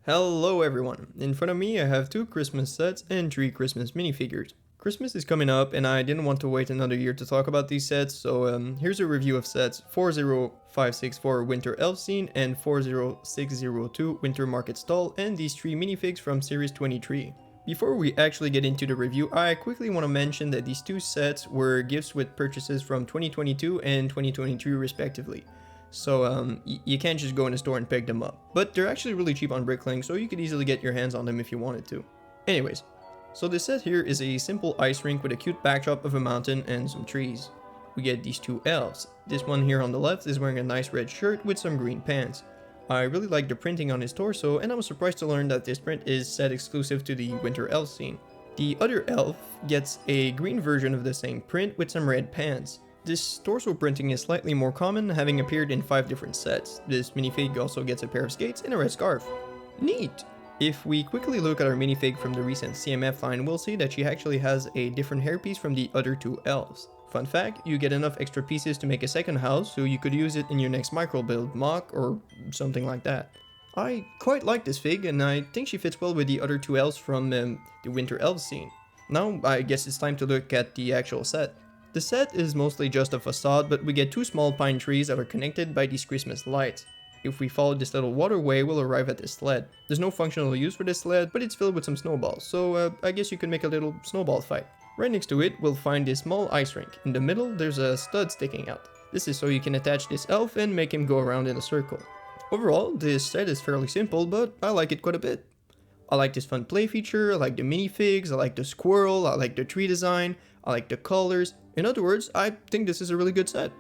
Hello everyone! In front of me I have 2 Christmas sets and 3 Christmas minifigures. Christmas is coming up and I didn't want to wait another year to talk about these sets, so here's a review of sets 40564 Winter Elves Scene and 40602 Winter Market Stall and these 3 minifigs from Series 23. Before we actually get into the review, I quickly want to mention that these 2 sets were gifts with purchases from 2022 and 2023 respectively. So you can't just go in the store and pick them up. But they're actually really cheap on Bricklink, so you could easily get your hands on them if you wanted to. Anyways, so this set here is a simple ice rink with a cute backdrop of a mountain and some trees. We get these 2 elves. This one here on the left is wearing a nice red shirt with some green pants. I really like the printing on his torso, and I was surprised to learn that this print is set exclusive to the Winter Elves Scene. The other elf gets a green version of the same print with some red pants. This torso printing is slightly more common, having appeared in 5 different sets. This minifig also gets a pair of skates and a red scarf. Neat! If we quickly look at our minifig from the recent CMF line, we'll see that she actually has a different hairpiece from the other 2 elves. Fun fact, you get enough extra pieces to make a second house, so you could use it in your next micro build, mock, or something like that. I quite like this fig, and I think she fits well with the other 2 elves from the Winter Elves Scene. Now, I guess it's time to look at the actual set. The set is mostly just a facade, but we get 2 small pine trees that are connected by these Christmas lights. If we follow this little waterway, we'll arrive at this sled. There's no functional use for this sled, but it's filled with some snowballs, so I guess you could make a little snowball fight. Right next to it, we'll find this small ice rink. In the middle, there's a stud sticking out. This is so you can attach this elf and make him go around in a circle. Overall, this set is fairly simple, but I like it quite a bit. I like this fun play feature, I like the minifigs, I like the squirrel, I like the tree design, I like the colors. In other words, I think this is a really good set.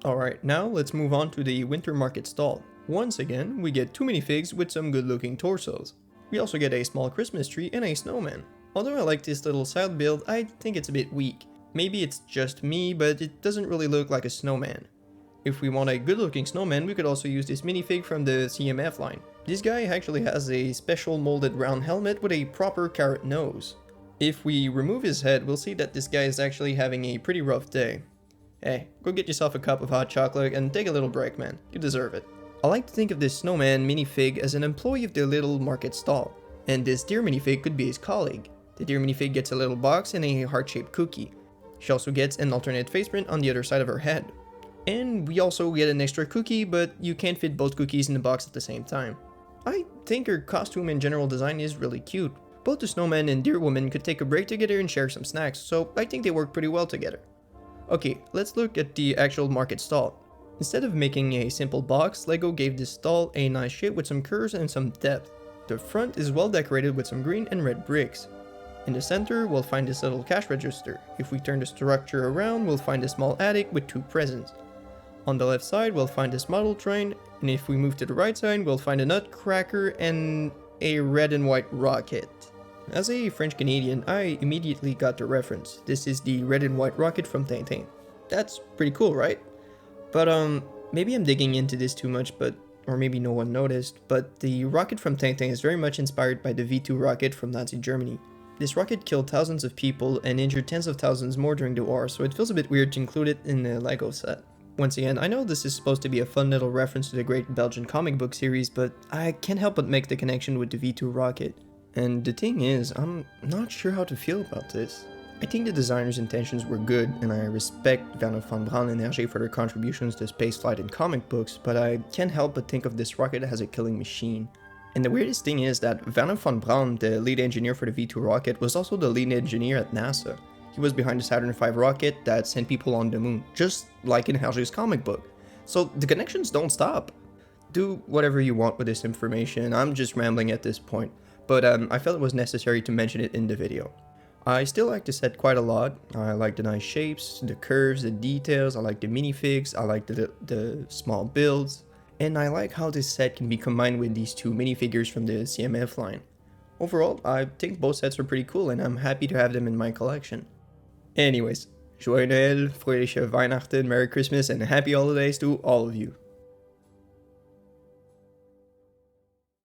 Alright, now let's move on to the Winter Market Stall. Once again, we get 2 minifigs with some good looking torsos. We also get a small Christmas tree and a snowman. Although I like this little side build, I think it's a bit weak. Maybe it's just me, but it doesn't really look like a snowman. If we want a good looking snowman, we could also use this minifig from the CMF line. This guy actually has a special molded round helmet with a proper carrot nose. If we remove his head, we'll see that this guy is actually having a pretty rough day. Hey, go get yourself a cup of hot chocolate and take a little break, man. You deserve it. I like to think of this snowman minifig as an employee of the little market stall, and this deer minifig could be his colleague. The deer minifig gets a little box and a heart-shaped cookie. She also gets an alternate face print on the other side of her head. And we also get an extra cookie, but you can't fit both cookies in the box at the same time. I think her costume and general design is really cute. Both the snowman and deer woman could take a break together and share some snacks, so I think they work pretty well together. Okay, let's look at the actual market stall. Instead of making a simple box, LEGO gave this stall a nice shape with some curves and some depth. The front is well decorated with some green and red bricks. In the center, we'll find this little cash register. If we turn the structure around, we'll find a small attic with 2 presents. On the left side, we'll find this model train, and if we move to the right side, we'll find a nutcracker and a red and white rocket. As a French Canadian, I immediately got the reference. This is the red and white rocket from Tintin. That's pretty cool, right? But maybe I'm digging into this too much, or maybe no one noticed, but the rocket from Tintin is very much inspired by the V2 rocket from Nazi Germany. This rocket killed thousands of people and injured tens of thousands more during the war, so it feels a bit weird to include it in the LEGO set. Once again, I know this is supposed to be a fun little reference to the great Belgian comic book series, but I can't help but make the connection with the V2 rocket. And the thing is, I'm not sure how to feel about this. I think the designer's intentions were good, and I respect Werner von Braun and Hergé for their contributions to spaceflight and comic books, but I can't help but think of this rocket as a killing machine. And the weirdest thing is that Werner von Braun, the lead engineer for the V2 rocket, was also the lead engineer at NASA. He was behind the Saturn V rocket that sent people on the moon, just like in Hergé's comic book. So the connections don't stop. Do whatever you want with this information, I'm just rambling at this point. But I felt it was necessary to mention it in the video. I still like the set quite a lot. I like the nice shapes, the curves, the details, I like the minifigs, I like the small builds, and I like how this set can be combined with these 2 minifigures from the CMF line. Overall, I think both sets are pretty cool and I'm happy to have them in my collection. Anyways, Joyeux Noël, fröhliche Weihnachten, Merry Christmas, and Happy Holidays to all of you.